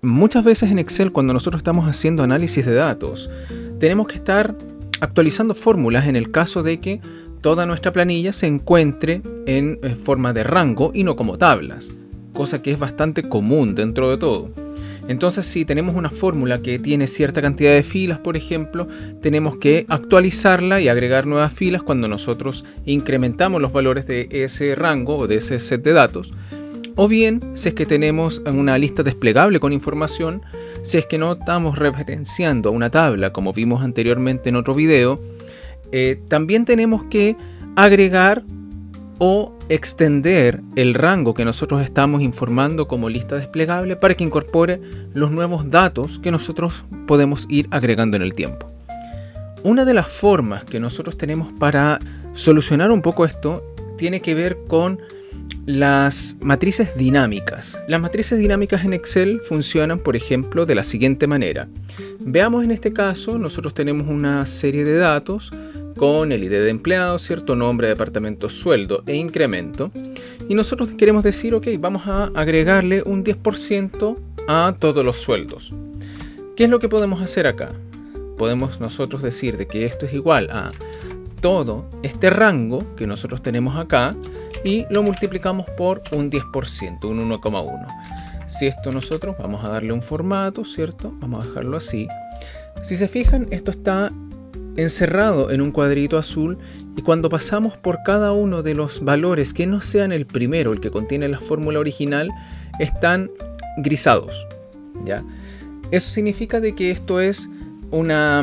Muchas veces en Excel, cuando nosotros estamos haciendo análisis de datos, tenemos que estar actualizando fórmulas en el caso de que toda nuestra planilla se encuentre en forma de rango y no como tablas, cosa que es bastante común dentro de todo. Entonces, si tenemos una fórmula que tiene cierta cantidad de filas, por ejemplo, tenemos que actualizarla y agregar nuevas filas cuando nosotros incrementamos los valores de ese rango o de ese set de datos. O bien, si es que tenemos una lista desplegable con información, si es que no estamos referenciando a una tabla como vimos anteriormente en otro video, también tenemos que agregar o extender el rango que nosotros estamos informando como lista desplegable para que incorpore los nuevos datos que nosotros podemos ir agregando en el tiempo. Una de las formas que nosotros tenemos para solucionar un poco esto tiene que ver con las matrices dinámicas. Las matrices dinámicas en Excel funcionan, por ejemplo, de la siguiente manera. Veamos en este caso, nosotros tenemos una serie de datos con el ID de empleado, cierto nombre, departamento, sueldo e incremento. Y nosotros queremos decir, ok, vamos a agregarle un 10% a todos los sueldos. ¿Qué es lo que podemos hacer acá? Podemos nosotros decir de que esto es igual a todo este rango que nosotros tenemos acá y lo multiplicamos por un 10%, un 1,1. Si esto nosotros vamos a darle un formato, ¿cierto? Vamos a dejarlo así. Si se fijan, esto está encerrado en un cuadrito azul y cuando pasamos por cada uno de los valores que no sean el primero, el que contiene la fórmula original, están grisados, ¿ya? Eso significa de que esto es una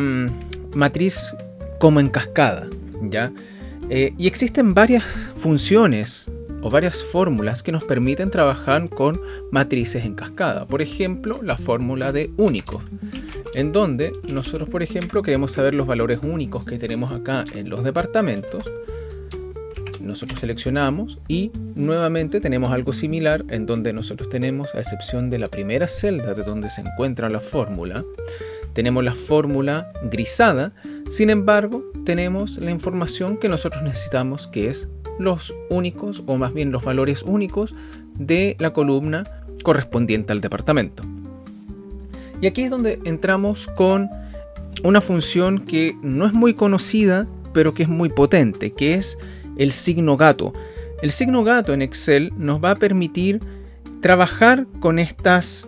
matriz como en cascada, ¿ya? Y existen varias funciones o varias fórmulas que nos permiten trabajar con matrices en cascada. Por ejemplo, la fórmula de únicos, en donde nosotros, por ejemplo, queremos saber los valores únicos que tenemos acá en los departamentos. Nosotros seleccionamos y nuevamente tenemos algo similar en donde nosotros tenemos, a excepción de la primera celda de donde se encuentra la fórmula, tenemos la fórmula grisada. Sin embargo, tenemos la información que nosotros necesitamos, que es los únicos, o más bien los valores únicos de la columna correspondiente al departamento. Y aquí es donde entramos con una función que no es muy conocida, pero que es muy potente, que es el signo gato. El signo gato en Excel nos va a permitir trabajar con estas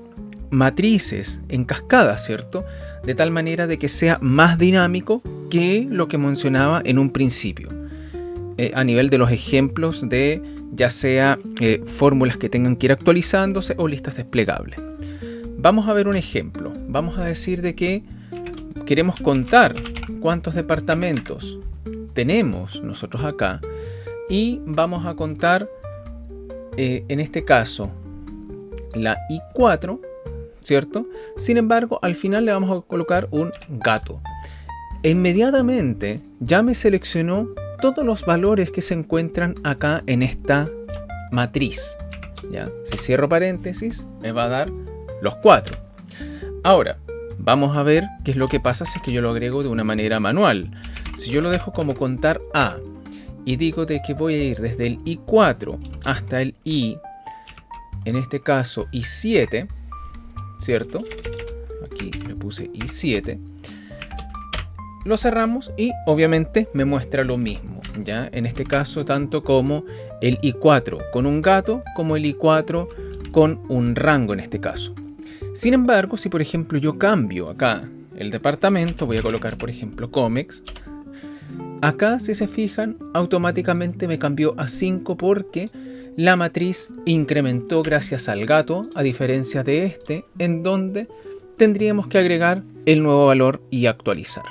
matrices en cascada, ¿cierto? De tal manera de que sea más dinámico que lo que mencionaba en un principio. A nivel de los ejemplos de ya sea fórmulas que tengan que ir actualizándose o listas desplegables. Vamos a ver un ejemplo. Vamos a decir de que queremos contar cuántos departamentos tenemos nosotros acá y vamos a contar en este caso la I4, ¿cierto? Sin embargo, al final le vamos a colocar un gato. E inmediatamente ya me seleccionó todos los valores que se encuentran acá en esta matriz, ¿ya? Si cierro paréntesis, me va a dar los 4. Ahora, vamos a ver qué es lo que pasa si es que yo lo agrego de una manera manual. Si yo lo dejo como contar A y digo de que voy a ir desde el I4 hasta el I, en este caso I7, ¿cierto? Aquí le puse I7. Lo cerramos y obviamente me muestra lo mismo, ¿ya? En este caso, tanto como el I4 con un gato, como el I4 con un rango en este caso. Sin embargo, si por ejemplo yo cambio acá el departamento, voy a colocar por ejemplo Comex. Acá, si se fijan, automáticamente me cambió a 5 porque la matriz incrementó gracias al gato, a diferencia de este, en donde tendríamos que agregar el nuevo valor y actualizar.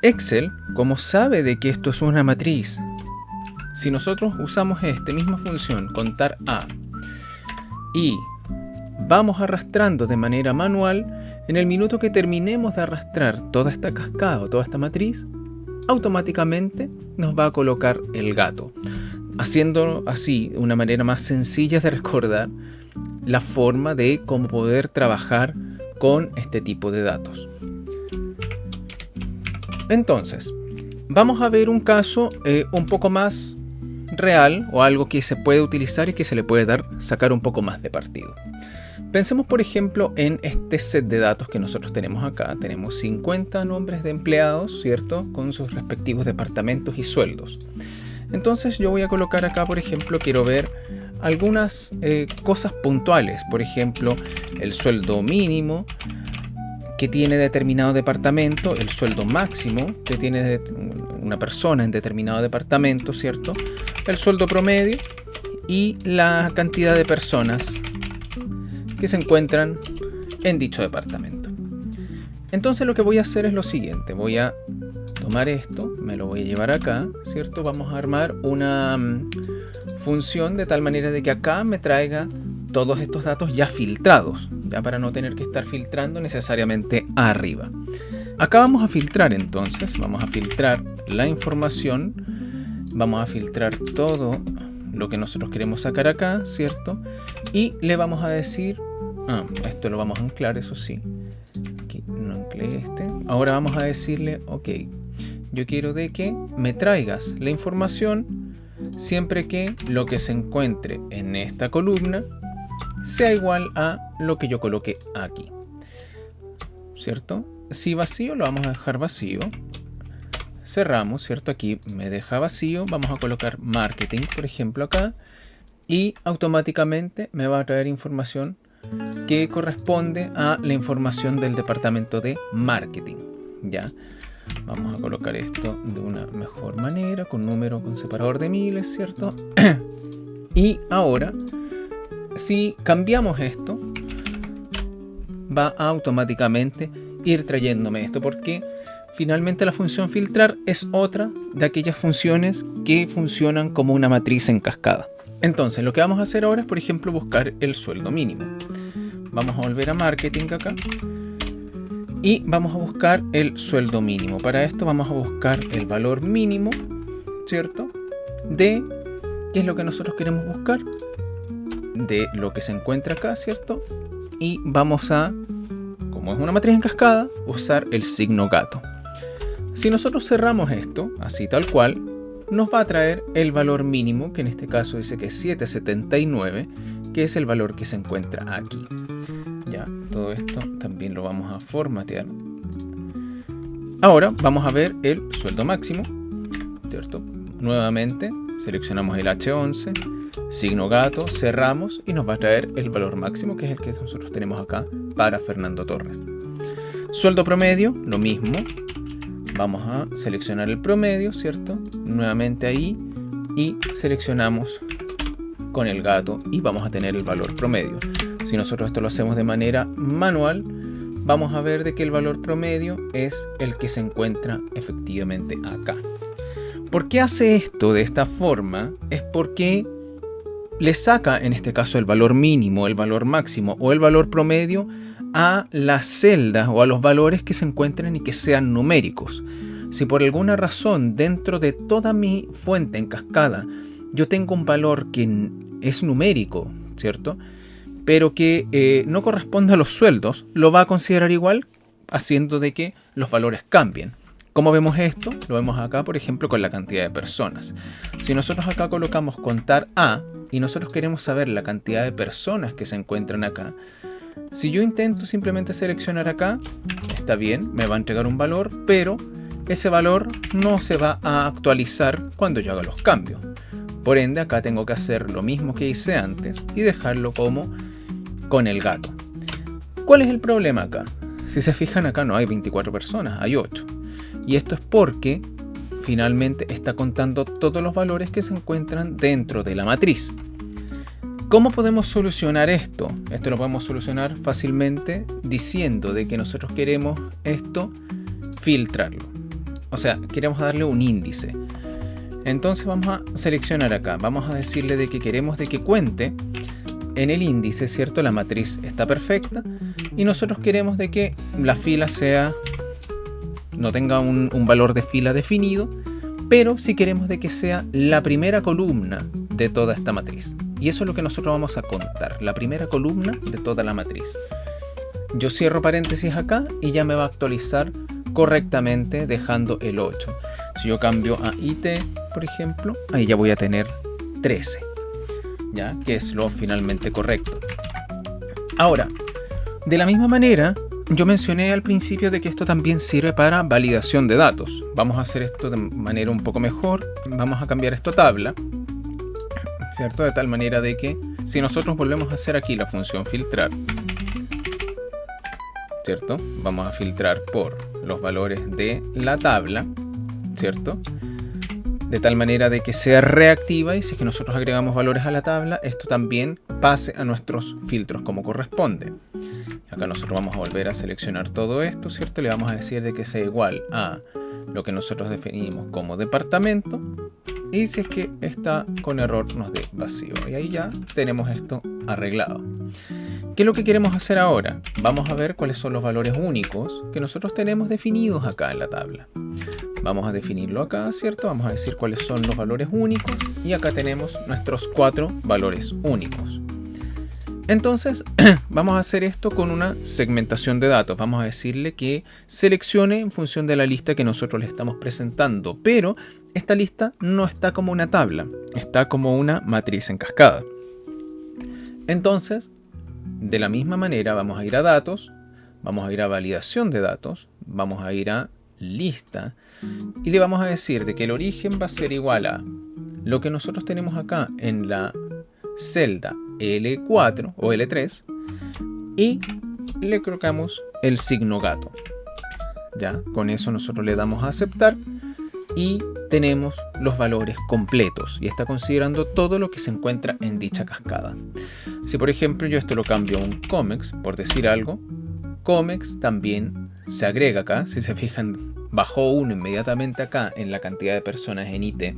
Excel, como sabe de que esto es una matriz, si nosotros usamos esta misma función, contar A, y vamos arrastrando de manera manual, en el minuto que terminemos de arrastrar toda esta cascada o toda esta matriz, automáticamente nos va a colocar el gato, haciendo así una manera más sencilla de recordar la forma de cómo poder trabajar con este tipo de datos. Entonces, vamos a ver un caso un poco más real o algo que se puede utilizar y que se le puede sacar un poco más de partido. Pensemos, por ejemplo, en este set de datos que nosotros tenemos acá. Tenemos 50 nombres de empleados, ¿cierto? Con sus respectivos departamentos y sueldos. Entonces yo voy a colocar acá, por ejemplo, quiero ver algunas cosas puntuales. Por ejemplo, el sueldo mínimo que tiene determinado departamento, el sueldo máximo que tiene una persona en determinado departamento, ¿cierto? El sueldo promedio y la cantidad de personas que se encuentran en dicho departamento. Entonces lo que voy a hacer es lo siguiente. Voy a tomar esto, me lo voy a llevar acá, ¿cierto? Vamos a armar una función de tal manera de que acá me traiga todos estos datos ya filtrados, ya para no tener que estar filtrando necesariamente arriba. Acá vamos a filtrar entonces, vamos a filtrar la información, vamos a filtrar todo lo que nosotros queremos sacar acá, ¿cierto? Y le vamos a decir, esto lo vamos a anclar, eso sí. Aquí no anclé este. Ahora vamos a decirle, ok, yo quiero de que me traigas la información siempre que lo que se encuentre en esta columna sea igual a lo que yo coloque aquí, ¿cierto? Si vacío, lo vamos a dejar vacío. Cerramos, ¿cierto? Aquí me deja vacío. Vamos a colocar marketing, por ejemplo, acá. Y automáticamente me va a traer información que corresponde a la información del departamento de marketing. ¿Ya? Vamos a colocar esto de una mejor manera, con número, con separador de miles, ¿cierto? Y ahora, si cambiamos esto, va a automáticamente ir trayéndome esto, porque finalmente la función filtrar es otra de aquellas funciones que funcionan como una matriz en cascada. Entonces lo que vamos a hacer ahora es, por ejemplo, buscar el sueldo mínimo. Vamos a volver a marketing acá y vamos a buscar el sueldo mínimo. Para esto vamos a buscar el valor mínimo, ¿cierto? De qué es lo que nosotros queremos buscar, de lo que se encuentra acá, ¿cierto? Y vamos a, como es una matriz en cascada, usar el signo gato. Si nosotros cerramos esto, así tal cual, nos va a traer el valor mínimo, que en este caso dice que es 7,79, que es el valor que se encuentra aquí. Ya, todo esto también lo vamos a formatear. Ahora vamos a ver el sueldo máximo, ¿cierto? Nuevamente seleccionamos el H11, signo gato, cerramos y nos va a traer el valor máximo, que es el que nosotros tenemos acá para Fernando Torres. Sueldo promedio, lo mismo. Vamos a seleccionar el promedio, ¿cierto? Nuevamente ahí y seleccionamos con el gato y vamos a tener el valor promedio. Si nosotros esto lo hacemos de manera manual, vamos a ver de que el valor promedio es el que se encuentra efectivamente acá. ¿Por qué hace esto de esta forma? Es porque le saca, en este caso, el valor mínimo, el valor máximo o el valor promedio a las celdas o a los valores que se encuentren y que sean numéricos. Si por alguna razón dentro de toda mi fuente en cascada yo tengo un valor que es numérico, ¿cierto? Pero que no corresponde a los sueldos, lo va a considerar igual, haciendo de que los valores cambien. ¿Cómo vemos esto? Lo vemos acá, por ejemplo, con la cantidad de personas. Si nosotros acá colocamos contar a y nosotros queremos saber la cantidad de personas que se encuentran acá, si yo intento simplemente seleccionar acá, está bien, me va a entregar un valor, pero ese valor no se va a actualizar cuando yo haga los cambios. Por ende, acá tengo que hacer lo mismo que hice antes y dejarlo como con el gato. ¿Cuál es el problema acá? Si se fijan, acá no hay 24 personas, hay 8. Y esto es porque finalmente está contando todos los valores que se encuentran dentro de la matriz. ¿Cómo podemos solucionar esto? Esto lo podemos solucionar fácilmente diciendo de que nosotros queremos esto filtrarlo. O sea, queremos darle un índice. Entonces vamos a seleccionar acá. Vamos a decirle de que queremos de que cuente en el índice, ¿cierto? La matriz está perfecta. Y nosotros queremos de que la fila no tenga un valor de fila definido, pero sí queremos de que sea la primera columna de toda esta matriz. Y eso es lo que nosotros vamos a contar, la primera columna de toda la matriz. Yo cierro paréntesis acá y ya me va a actualizar correctamente dejando el 8. Si yo cambio a IT, por ejemplo, ahí ya voy a tener 13, ¿ya? Que es lo finalmente correcto. Ahora, de la misma manera, yo mencioné al principio de que esto también sirve para validación de datos. Vamos a hacer esto de manera un poco mejor. Vamos a cambiar esto a tabla, ¿cierto? De tal manera de que si nosotros volvemos a hacer aquí la función filtrar, ¿cierto? Vamos a filtrar por los valores de la tabla, ¿cierto? De tal manera de que sea reactiva y si es que nosotros agregamos valores a la tabla, esto también pase a nuestros filtros como corresponde. Acá nosotros vamos a volver a seleccionar todo esto, ¿cierto? Le vamos a decir de que sea igual a lo que nosotros definimos como departamento. Y si es que está con error nos dé vacío. Y ahí ya tenemos esto arreglado. ¿Qué es lo que queremos hacer ahora? Vamos a ver cuáles son los valores únicos que nosotros tenemos definidos acá en la tabla. Vamos a definirlo acá, ¿cierto? Vamos a decir cuáles son los valores únicos. Y acá tenemos nuestros 4 valores únicos. Entonces, vamos a hacer esto con una segmentación de datos. Vamos a decirle que seleccione en función de la lista que nosotros le estamos presentando. Pero esta lista no está como una tabla, está como una matriz en cascada. Entonces, de la misma manera vamos a ir a datos, vamos a ir a validación de datos, vamos a ir a lista y le vamos a decir de que el origen va a ser igual a lo que nosotros tenemos acá en la celda L4 o L3 y le colocamos el signo gato. Ya, con eso nosotros le damos a aceptar y tenemos los valores completos y está considerando todo lo que se encuentra en dicha cascada. Si por ejemplo yo esto lo cambio a un COMEX, por decir algo, COMEX también se agrega acá. Si se fijan, bajó 1 inmediatamente acá en la cantidad de personas en IT.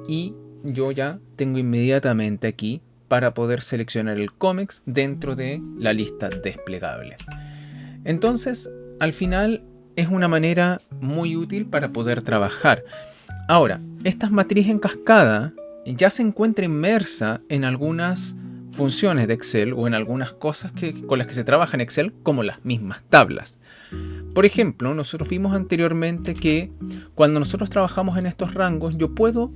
Y yo ya tengo inmediatamente aquí para poder seleccionar el COMEX dentro de la lista desplegable. Entonces, al final es una manera muy útil para poder trabajar. Ahora, esta matriz en cascada ya se encuentra inmersa en algunas funciones de Excel o en algunas cosas con las que se trabaja en Excel, como las mismas tablas. Por ejemplo, nosotros vimos anteriormente que cuando nosotros trabajamos en estos rangos, yo puedo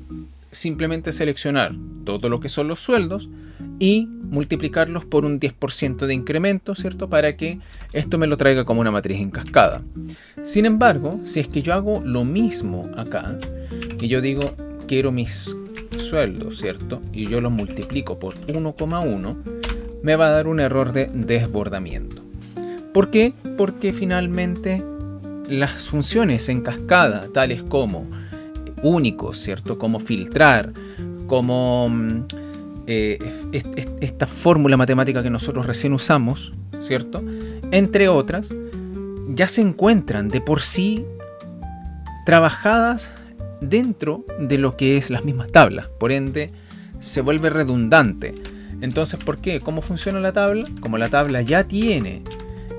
simplemente seleccionar todo lo que son los sueldos y multiplicarlos por un 10% de incremento, ¿cierto? Para que esto me lo traiga como una matriz en cascada. Sin embargo, si es que yo hago lo mismo acá y yo digo quiero mis sueldos, ¿cierto? Y yo los multiplico por 1,1, me va a dar un error de desbordamiento. ¿Por qué? Porque finalmente las funciones en cascada, tales como únicos, ¿cierto? Como filtrar, como esta fórmula matemática que nosotros recién usamos, ¿cierto? Entre otras, ya se encuentran de por sí trabajadas dentro de lo que es las mismas tablas. Por ende, se vuelve redundante. Entonces, ¿por qué? ¿Cómo funciona la tabla? Como la tabla ya tiene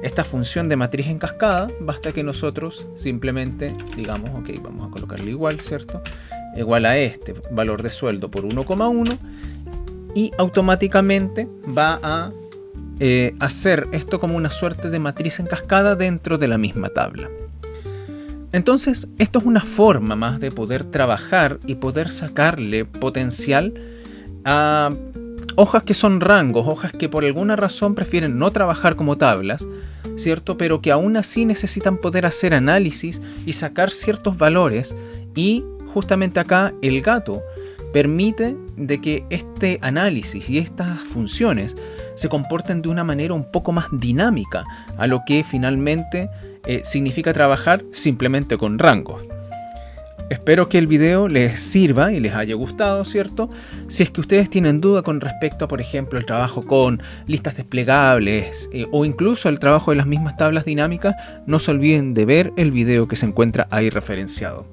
esta función de matriz en cascada, basta que nosotros simplemente digamos, ok, vamos a colocarle igual, ¿cierto? Igual a este valor de sueldo por 1,1 y automáticamente va a hacer esto como una suerte de matriz en cascada dentro de la misma tabla. Entonces, esto es una forma más de poder trabajar y poder sacarle potencial a hojas que son rangos, hojas que por alguna razón prefieren no trabajar como tablas, ¿cierto? Pero que aún así necesitan poder hacer análisis y sacar ciertos valores. Y justamente acá el gato permite de que este análisis y estas funciones se comporten de una manera un poco más dinámica a lo que finalmente significa trabajar simplemente con rangos. Espero que el video les sirva y les haya gustado, ¿cierto? Si es que ustedes tienen duda con respecto a, por ejemplo, el trabajo con listas desplegables o incluso el trabajo de las mismas tablas dinámicas, no se olviden de ver el video que se encuentra ahí referenciado.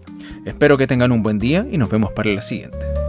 Espero que tengan un buen día y nos vemos para la siguiente.